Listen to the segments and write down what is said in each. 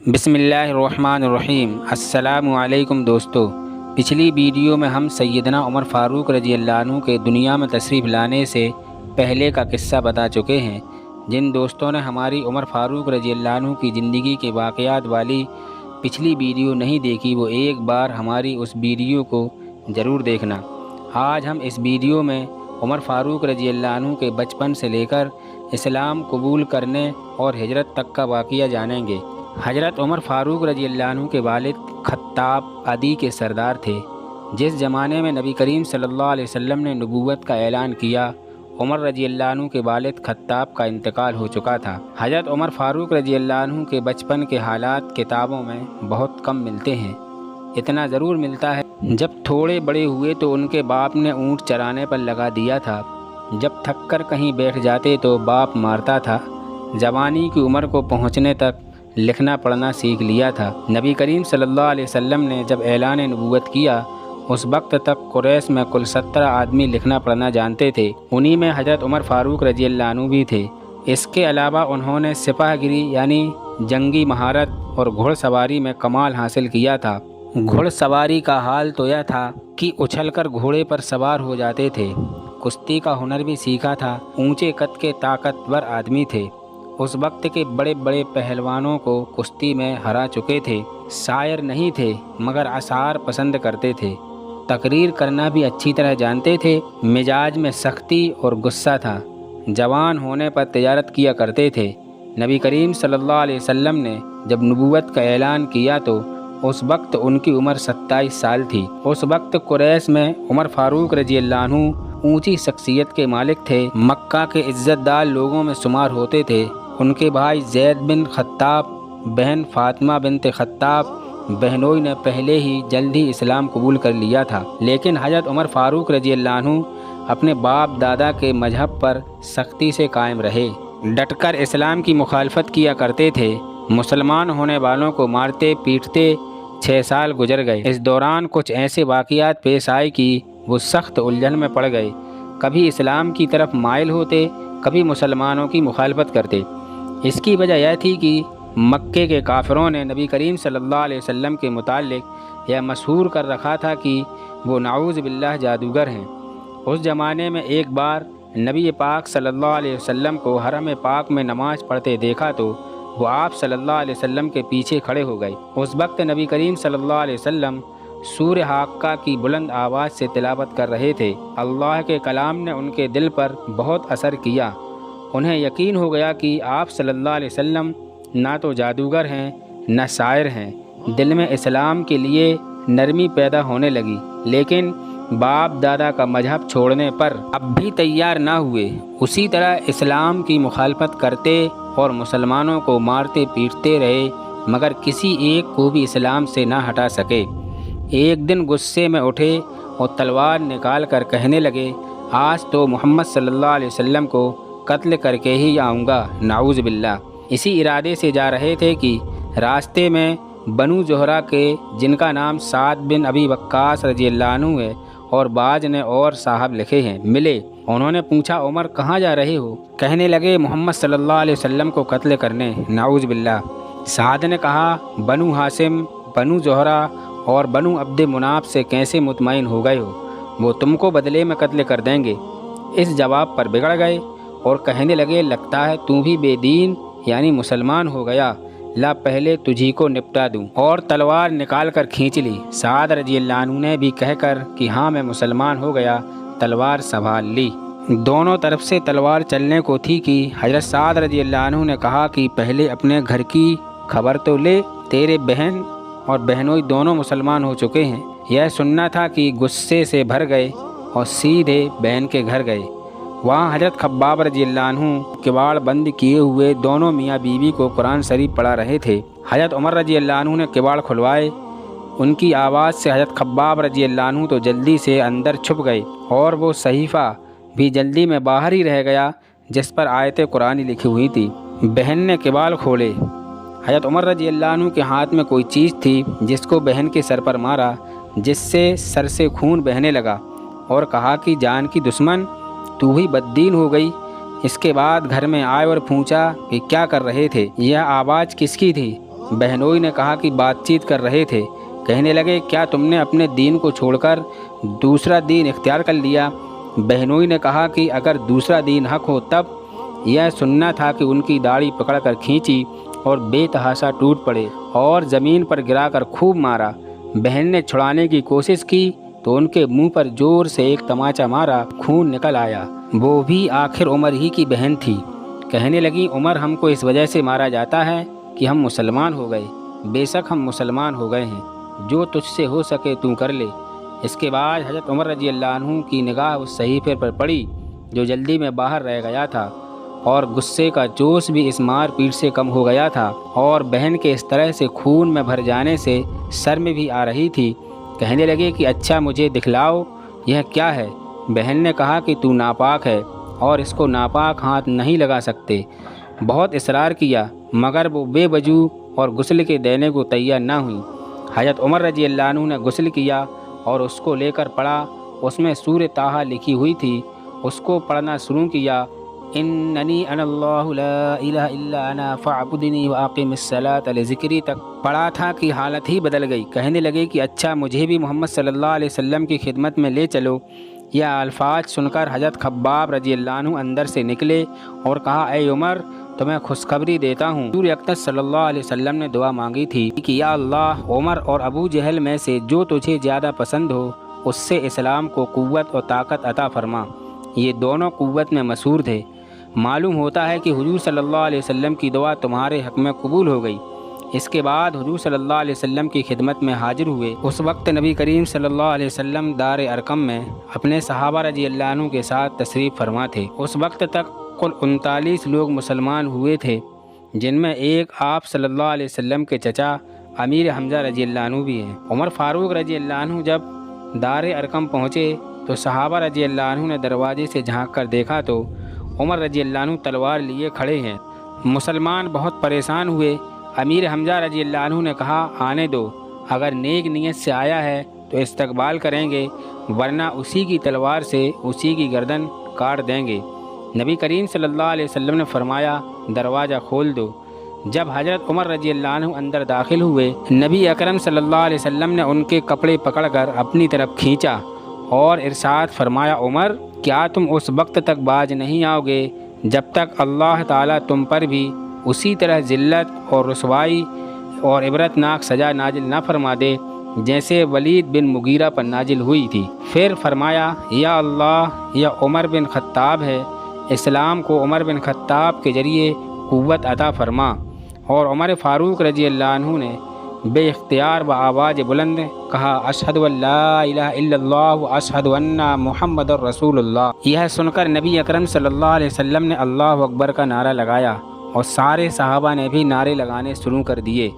بسم اللہ الرحمن الرحیم۔ السلام علیکم دوستو، پچھلی ویڈیو میں ہم سیدنا عمر فاروق رضی اللہ عنہ کے دنیا میں تشریف لانے سے پہلے کا قصہ بتا چکے ہیں۔ جن دوستوں نے ہماری عمر فاروق رضی اللہ عنہ کی زندگی کے واقعات والی پچھلی ویڈیو نہیں دیکھی، وہ ایک بار ہماری اس ویڈیو کو ضرور دیکھنا۔ آج ہم اس ویڈیو میں عمر فاروق رضی اللہ عنہ کے بچپن سے لے کر اسلام قبول کرنے اور ہجرت تک کا واقعہ جانیں گے۔ حضرت عمر فاروق رضی اللہ عنہ کے والد خطاب عدی کے سردار تھے۔ جس زمانے میں نبی کریم صلی اللہ علیہ وسلم نے نبوت کا اعلان کیا، عمر رضی اللہ عنہ کے والد خطاب کا انتقال ہو چکا تھا۔ حضرت عمر فاروق رضی اللہ عنہ کے بچپن کے حالات کتابوں میں بہت کم ملتے ہیں۔ اتنا ضرور ملتا ہے، جب تھوڑے بڑے ہوئے تو ان کے باپ نے اونٹ چرانے پر لگا دیا تھا۔ جب تھک کر کہیں بیٹھ جاتے تو باپ مارتا تھا۔ جوانی کی عمر کو پہنچنے تک لکھنا پڑھنا سیکھ لیا تھا۔ نبی کریم صلی اللہ علیہ وسلم نے جب اعلان نبوت کیا، اس وقت تک قریش میں کل 17 آدمی لکھنا پڑھنا جانتے تھے۔ انہی میں حضرت عمر فاروق رضی اللہ عنہ بھی تھے۔ اس کے علاوہ انہوں نے سپاہ گیری یعنی جنگی مہارت اور گھوڑ سواری میں کمال حاصل کیا تھا۔ گھوڑ سواری کا حال تو یہ تھا کہ اچھل کر گھوڑے پر سوار ہو جاتے تھے۔ کشتی کا ہنر بھی سیکھا تھا۔ اونچے قد کے طاقتور آدمی تھے۔ اس وقت کے بڑے بڑے پہلوانوں کو کشتی میں ہرا چکے تھے۔ شاعر نہیں تھے مگر اشعار پسند کرتے تھے۔ تقریر کرنا بھی اچھی طرح جانتے تھے۔ مزاج میں سختی اور غصہ تھا۔ جوان ہونے پر تجارت کیا کرتے تھے۔ نبی کریم صلی اللہ علیہ وسلم نے جب نبوت کا اعلان کیا تو اس وقت ان کی عمر 27 سال تھی۔ اس وقت قریش میں عمر فاروق رضی اللہ عنہ اونچی شخصیت کے مالک تھے۔ مکہ کے عزت دار لوگوں میں شمار ہوتے تھے۔ ان کے بھائی زید بن خطاب، بہن فاطمہ بنت خطاب، بہنوئی نے پہلے ہی جلد ہی اسلام قبول کر لیا تھا، لیکن حضرت عمر فاروق رضی اللہ عنہ اپنے باپ دادا کے مذہب پر سختی سے قائم رہے۔ ڈٹ کر اسلام کی مخالفت کیا کرتے تھے۔ مسلمان ہونے والوں کو مارتے پیٹتے 6 سال گزر گئے۔ اس دوران کچھ ایسے واقعات پیش آئے کہ وہ سخت الجھن میں پڑ گئے۔ کبھی اسلام کی طرف مائل ہوتے، کبھی مسلمانوں کی مخالفت کرتے۔ اس کی وجہ یہ تھی کہ مکے کے کافروں نے نبی کریم صلی اللہ علیہ وسلم کے متعلق یہ مشہور کر رکھا تھا کہ وہ نعوذ باللہ جادوگر ہیں۔ اس زمانے میں ایک بار نبی پاک صلی اللہ علیہ وسلم کو حرم پاک میں نماز پڑھتے دیکھا تو وہ آپ صلی اللہ علیہ وسلم کے پیچھے کھڑے ہو گئے۔ اس وقت نبی کریم صلی اللہ علیہ وسلم سورہ حاقہ کی بلند آواز سے تلاوت کر رہے تھے۔ اللہ کے کلام نے ان کے دل پر بہت اثر کیا۔ انہیں یقین ہو گیا کہ آپ صلی اللہ علیہ وسلم نہ تو جادوگر ہیں نہ شاعر ہیں۔ دل میں اسلام کے لیے نرمی پیدا ہونے لگی، لیکن باپ دادا کا مذہب چھوڑنے پر اب بھی تیار نہ ہوئے۔ اسی طرح اسلام کی مخالفت کرتے اور مسلمانوں کو مارتے پیٹتے رہے، مگر کسی ایک کو بھی اسلام سے نہ ہٹا سکے۔ ایک دن غصے میں اٹھے اور تلوار نکال کر کہنے لگے، آج تو محمد صلی اللہ علیہ وسلم کو قتل کر کے ہی آؤں گا، نعوذ باللہ۔ اسی ارادے سے جا رہے تھے کہ راستے میں بنو زہرہ کے، جن کا نام سعد بن ابی وقاص رضی اللہ عنہ ہے اور بعض نے اور صاحب لکھے ہیں، ملے۔ انہوں نے پوچھا، عمر کہاں جا رہے ہو؟ کہنے لگے، محمد صلی اللہ علیہ وسلم کو قتل کرنے، نعوذ باللہ۔ سعد نے کہا، بنو ہاشم، بنو زہرہ اور بنو عبد مناف سے کیسے مطمئن ہو گئے ہو؟ وہ تم کو بدلے میں قتل کر دیں گے۔ اس جواب پر بگڑ گئے اور کہنے لگے، لگتا ہے تو بھی بے دین یعنی مسلمان ہو گیا، لا پہلے تجھی کو نپٹا دوں، اور تلوار نکال کر کھینچ لی۔ سعد رضی اللہ عنہ نے بھی کہہ کر کہ ہاں میں مسلمان ہو گیا، تلوار سنبھال لی۔ دونوں طرف سے تلوار چلنے کو تھی کہ حضرت سعد رضی اللہ عنہ نے کہا کہ پہلے اپنے گھر کی خبر تو لے، تیرے بہن اور بہنوئی دونوں مسلمان ہو چکے ہیں۔ یہ سننا تھا کہ غصے سے بھر گئے اور سیدھے بہن کے گھر گئے۔ وہاں حضرت خباب رضی اللہ عنہ کباڑ بند کیے ہوئے دونوں میاں بیوی کو قرآن شریف پڑھا رہے تھے۔ حضرت عمر رضی اللہ عنہ نے کباڑ کھلوائے۔ ان کی آواز سے حضرت خباب رضی اللہ عنہ تو جلدی سے اندر چھپ گئے اور وہ صحیفہ بھی جلدی میں باہر ہی رہ گیا جس پر آیت قرآن لکھی ہوئی تھی۔ بہن نے کباڑ کھولے۔ حضرت عمر رضی اللہ عنہ کے ہاتھ میں کوئی چیز تھی جس کو بہن کے سر پر مارا، جس سے سر سے خون بہنے لگا، اور کہا کہ جان کی دشمن، تو بھی بددین ہو گئی۔ اس کے بعد گھر میں آئے اور پوچھا کہ کیا کر رہے تھے، یہ آواز کس کی تھی؟ بہنوئی نے کہا کہ بات چیت کر رہے تھے۔ کہنے لگے کیا تم نے اپنے دین کو چھوڑ کر دوسرا دین اختیار کر لیا؟ بہنوئی نے کہا کہ اگر دوسرا دین حق ہو تب یہ سننا تھا کہ ان کی داڑھی پکڑ کر کھینچی اور بے تحاشا ٹوٹ پڑے اور زمین پر گرا کر خوب مارا۔ بہن نے چھڑانے کی کوشش کی تو ان کے منہ پر زور سے ایک تماچا مارا، خون نکل آیا۔ وہ بھی آخر عمر ہی کی بہن تھی۔ کہنے لگی عمر ہم کو اس وجہ سے مارا جاتا ہے کہ ہم مسلمان ہو گئے۔ بے شک ہم مسلمان ہو گئے ہیں، جو تجھ سے ہو سکے تو کر لے۔ اس کے بعد حضرت عمر رضی اللہ عنہ کی نگاہ اس صحیفے پر پڑی جو جلدی میں باہر رہ گیا تھا، اور غصے کا جوش بھی اس مار پیٹ سے کم ہو گیا تھا، اور بہن کے اس طرح سے خون میں بھر جانے سے سر میں بھی آ رہی تھی۔ کہنے لگے کہ اچھا مجھے دکھلاؤ یہ کیا ہے؟ بہن نے کہا کہ تو ناپاک ہے اور اس کو ناپاک ہاتھ نہیں لگا سکتے۔ بہت اصرار کیا مگر وہ بے وجو اور غسل کے دینے کو تیار نہ ہوئی۔ حضرت عمر رضی اللہ عنہ نے غسل کیا اور اس کو لے کر پڑھا۔ اس میں سورہ طٰہٰ لکھی ہوئی تھی۔ اس کو پڑھنا شروع کیا، اننی انا اللہ لا الہ الا انا فاعبدنی واقم الصلاۃ لذکری تک پڑھا تھا کہ حالت ہی بدل گئی۔ کہنے لگے کہ اچھا مجھے بھی محمد صلی اللہ علیہ وسلم کی خدمت میں لے چلو۔ یہ الفاظ سن کر حضرت خباب رضی اللہ عنہ اندر سے نکلے اور کہا اے عمر تمہیں خوشخبری دیتا ہوں، حضور اقدس صلی اللہ علیہ وسلم نے دعا مانگی تھی کہ یا اللہ عمر اور ابو جہل میں سے جو تجھے زیادہ پسند ہو اس سے اسلام کو قوت اور طاقت عطا فرما۔ یہ دونوں قوت میں مسحور تھے۔ معلوم ہوتا ہے کہ حضور صلی اللہ علیہ وسلم کی دعا تمہارے حق میں قبول ہو گئی۔ اس کے بعد حضور صلی اللہ علیہ وسلم کی خدمت میں حاضر ہوئے۔ اس وقت نبی کریم صلی اللہ علیہ وسلم دار ارقم میں اپنے صحابہ رضی اللہ عنہ کے ساتھ تشریف فرما تھے۔ اس وقت تک کل 39 لوگ مسلمان ہوئے تھے، جن میں ایک آپ صلی اللہ علیہ وسلم کے چچا امیر حمزہ رضی اللہ عنہ بھی ہیں۔ عمر فاروق رضی اللہ عنہ جب دار ارقم پہنچے تو صحابہ رضی اللہ عنہ نے دروازے سے جھانک کر دیکھا تو عمر رضی اللہ عنہ تلوار لیے کھڑے ہیں۔ مسلمان بہت پریشان ہوئے۔ امیر حمزہ رضی اللہ عنہ نے کہا آنے دو، اگر نیک نیت سے آیا ہے تو استقبال کریں گے، ورنہ اسی کی تلوار سے اسی کی گردن کاٹ دیں گے۔ نبی کریم صلی اللہ علیہ وسلم نے فرمایا دروازہ کھول دو۔ جب حضرت عمر رضی اللہ عنہ اندر داخل ہوئے، نبی اکرم صلی اللہ علیہ وسلم نے ان کے کپڑے پکڑ کر اپنی طرف کھینچا اور ارشاد فرمایا عمر کیا تم اس وقت تک باز نہیں آؤ گے جب تک اللہ تعالیٰ تم پر بھی اسی طرح ذلت اور رسوائی اور عبرتناک سزا نازل نہ فرما دے جیسے ولید بن مغیرہ پر نازل ہوئی تھی؟ پھر فرمایا یا اللہ یہ عمر بن خطاب ہے، اسلام کو عمر بن خطاب کے ذریعے قوت عطا فرما۔ اور عمر فاروق رضی اللہ عنہ نے بے اختیار و آواز بلند کہا اشہد ان لا الہ الا اللہ و اشہد ان محمد رسول اللہ۔ یہ سن کر نبی اکرم صلی اللہ علیہ وسلم نے اللہ اکبر کا نعرہ لگایا اور سارے صحابہ نے بھی نعرے لگانے شروع کر دیے۔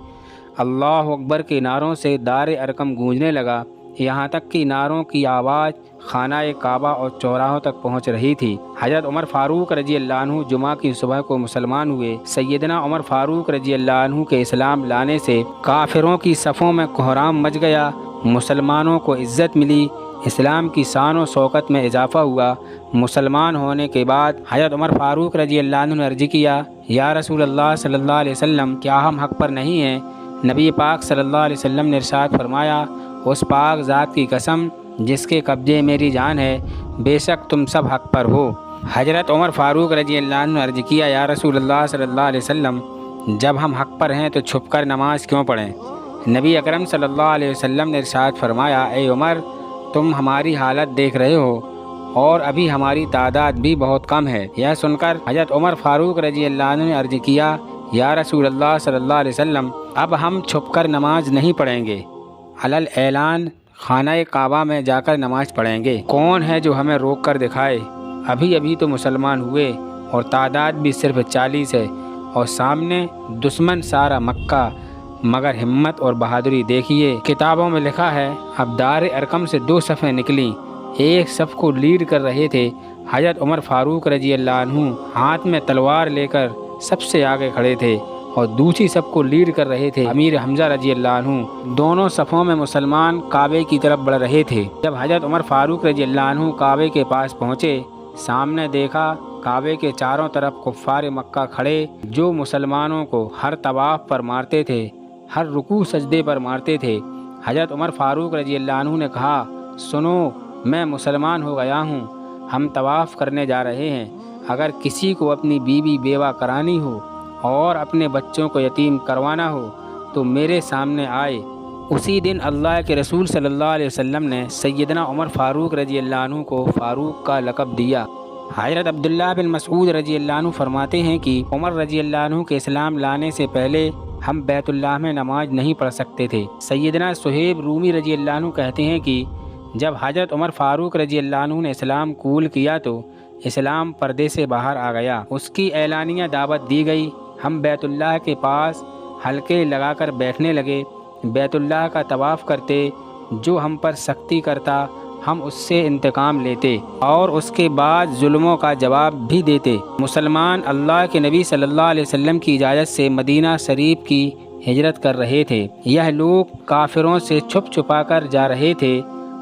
اللہ اکبر کے نعروں سے دار ارقم گونجنے لگا، یہاں تک کہ نعروں کی آواز خانہ کعبہ اور چوراہوں تک پہنچ رہی تھی۔ حضرت عمر فاروق رضی اللہ عنہ جمعہ کی صبح کو مسلمان ہوئے۔ سیدنا عمر فاروق رضی اللہ عنہ کے اسلام لانے سے کافروں کی صفوں میں کوہرام مچ گیا، مسلمانوں کو عزت ملی، اسلام کی شان و شوکت میں اضافہ ہوا۔ مسلمان ہونے کے بعد حضرت عمر فاروق رضی اللہ عنہ نے عرض کیا یا رسول اللہ صلی اللہ علیہ وسلم کیا ہم حق پر نہیں ہیں؟ نبی پاک صلی اللہ علیہ وسلم نے ارشاد فرمایا اس پاک ذات کی قسم جس کے قبضے میری جان ہے، بے شک تم سب حق پر ہو۔ حضرت عمر فاروق رضی اللہ عنہ نے عرض کیا یا رسول اللہ صلی اللہ علیہ وسلم جب ہم حق پر ہیں تو چھپ کر نماز کیوں پڑھیں؟ نبی اکرم صلی اللہ علیہ وسلم نے ارشاد فرمایا اے عمر تم ہماری حالت دیکھ رہے ہو اور ابھی ہماری تعداد بھی بہت کم ہے۔ یہ سن کر حضرت عمر فاروق رضی اللہ عنہ نے عرض کیا یا رسول اللہ صلی اللہ علیہ وسلم اب ہم چھپ کر نماز نہیں پڑھیں گے، علل اعلان خانہ کعبہ میں جا کر نماز پڑھیں گے۔ کون ہے جو ہمیں روک کر دکھائے؟ ابھی تو مسلمان ہوئے اور تعداد بھی صرف 40 ہے اور سامنے دشمن سارا مکہ، مگر ہمت اور بہادری دیکھیے۔ کتابوں میں لکھا ہے اب دار ارقم سے 2 صفیں نکلیں، ایک صف کو لیڈ کر رہے تھے حضرت عمر فاروق رضی اللہ عنہ، ہاتھ میں تلوار لے کر سب سے آگے کھڑے تھے، اور دوسری صف کو لیڈ کر رہے تھے امیر حمزہ رضی اللہ عنہ۔ دونوں صفوں میں مسلمان کعبے کی طرف بڑھ رہے تھے۔ جب حضرت عمر فاروق رضی اللہ عنہ کعبے کے پاس پہنچے، سامنے دیکھا کعبے کے چاروں طرف کفار مکہ کھڑے جو مسلمانوں کو ہر طواف پر مارتے تھے ہر رکوع سجدے پر مارتے تھے۔ حضرت عمر فاروق رضی اللہ عنہ نے کہا، سنو، میں مسلمان ہو گیا ہوں، ہم طواف کرنے جا رہے ہیں۔ اگر کسی کو اپنی بیوی بیوہ کرانی ہو اور اپنے بچوں کو یتیم کروانا ہو تو میرے سامنے آئے۔ اسی دن اللہ کے رسول صلی اللہ علیہ وسلم نے سیدنا عمر فاروق رضی اللہ عنہ کو فاروق کا لقب دیا۔ حضرت عبداللہ بن مسعود رضی اللہ عنہ فرماتے ہیں کہ عمر رضی اللہ عنہ کے اسلام لانے سے پہلے ہم بیت اللہ میں نماز نہیں پڑھ سکتے تھے۔ سیدنا صہیب رومی رضی اللہ عنہ کہتے ہیں کہ جب حضرت عمر فاروق رضی اللہ عنہ نے اسلام قبول کیا تو اسلام پردے سے باہر آ گیا، اس کی اعلانیہ دعوت دی گئی۔ ہم بیت اللہ کے پاس حلقے لگا کر بیٹھنے لگے، بیت اللہ کا طواف کرتے، جو ہم پر سختی کرتا ہم اس سے انتقام لیتے اور اس کے بعد ظلموں کا جواب بھی دیتے۔ مسلمان اللہ کے نبی صلی اللہ علیہ وسلم کی اجازت سے مدینہ شریف کی ہجرت کر رہے تھے۔ یہ لوگ کافروں سے چھپ چھپا کر جا رہے تھے،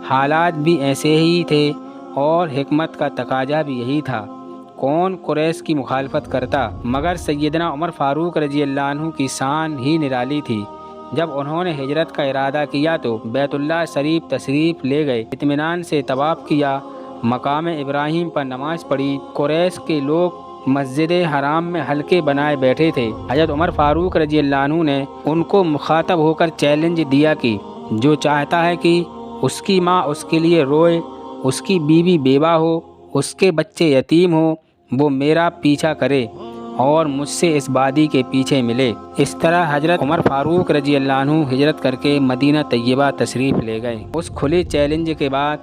حالات بھی ایسے ہی تھے اور حکمت کا تقاضا بھی یہی تھا۔ کون قریش کی مخالفت کرتا؟ مگر سیدنا عمر فاروق رضی اللہ عنہ کی شان ہی نرالی تھی۔ جب انہوں نے ہجرت کا ارادہ کیا تو بیت اللہ شریف تشریف لے گئے، اطمینان سے طواف کیا، مقام ابراہیم پر نماز پڑھی۔ قریش کے لوگ مسجد حرام میں حلقے بنائے بیٹھے تھے۔ حضرت عمر فاروق رضی اللہ عنہ نے ان کو مخاطب ہو کر چیلنج دیا کہ جو چاہتا ہے کہ اس کی ماں اس کے لیے روئے، اس کی بیوی بیوہ ہو، اس کے بچے یتیم ہو، وہ میرا پیچھا کرے اور مجھ سے اس وادی کے پیچھے ملے۔ اس طرح حضرت عمر فاروق رضی اللہ عنہ ہجرت کر کے مدینہ طیبہ تشریف لے گئے۔ اس کھلے چیلنج کے بعد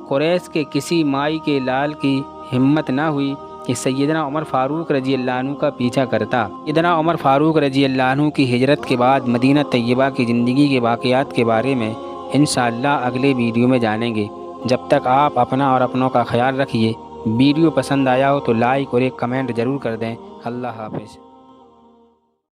قریش کے کسی مائی کے لال کی ہمت نہ ہوئی کہ سیدنا عمر فاروق رضی اللہ عنہ کا پیچھا کرتا۔ سیدنا عمر فاروق رضی اللہ عنہ کی ہجرت کے بعد مدینہ طیبہ کی زندگی کے واقعات کے بارے میں انشاءاللہ اگلے ویڈیو میں جانیں گے۔ جب تک آپ اپنا اور اپنوں کا خیال رکھیے۔ ویڈیو پسند آیا ہو تو لائک اور ایک کمنٹ ضرور کر دیں۔ اللہ حافظ۔